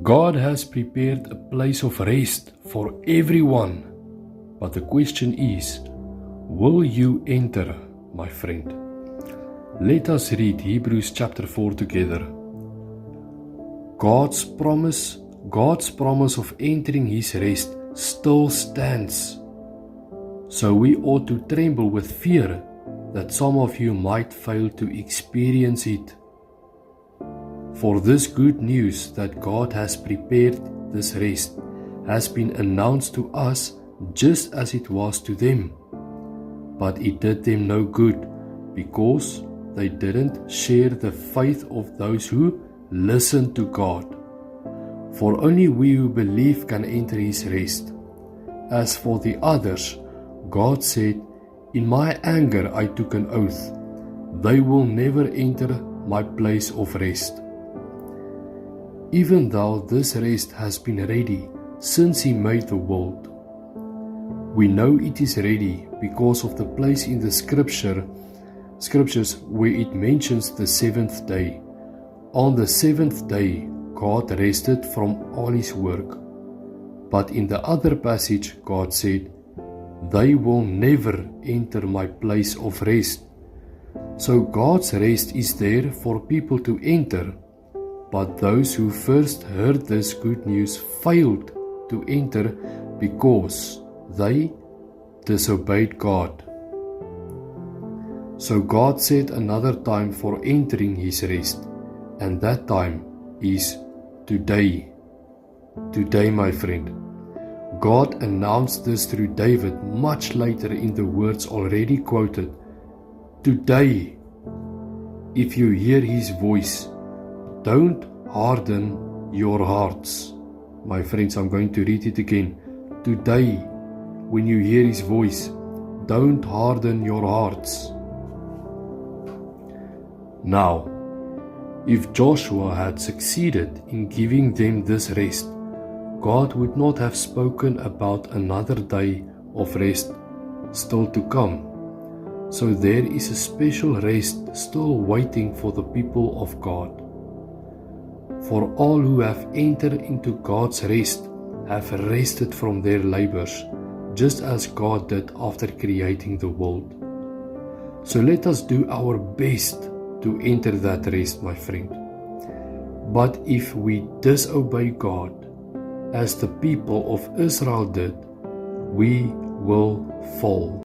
God has prepared a place of rest for everyone. But the question is, will you enter, my friend? Let us read Hebrews chapter 4 together. God's promise of entering His rest still stands. So we ought to tremble with fear that some of you might fail to experience it. For this good news that God has prepared this rest has been announced to us just as it was to them. But it did them no good because they didn't share the faith of those who listened to God. For only we who believe can enter His rest. As for the others, God said, "In my anger I took an oath, they will never enter my place of rest." Even though this rest has been ready since He made the world, we know it is ready because of the place in the scriptures where it mentions the seventh day. On the seventh day, God rested from all His work. But in the other passage, God said, "They will never enter my place of rest." So God's rest is there for people to enter. But those who first heard this good news failed to enter because they disobeyed God. So God set another time for entering His rest, and that time is today. Today, my friend. God announced this through David much later in the words already quoted. Today, if you hear His voice, don't harden your hearts. My friends, I'm going to read it again. Today, when you hear His voice, don't harden your hearts. Now, if Joshua had succeeded in giving them this rest, God would not have spoken about another day of rest still to come. So there is a special rest still waiting for the people of God. For all who have entered into God's rest have rested from their labors, just as God did after creating the world. So let us do our best to enter that rest, my friend. But if we disobey God, as the people of Israel did, we will fall.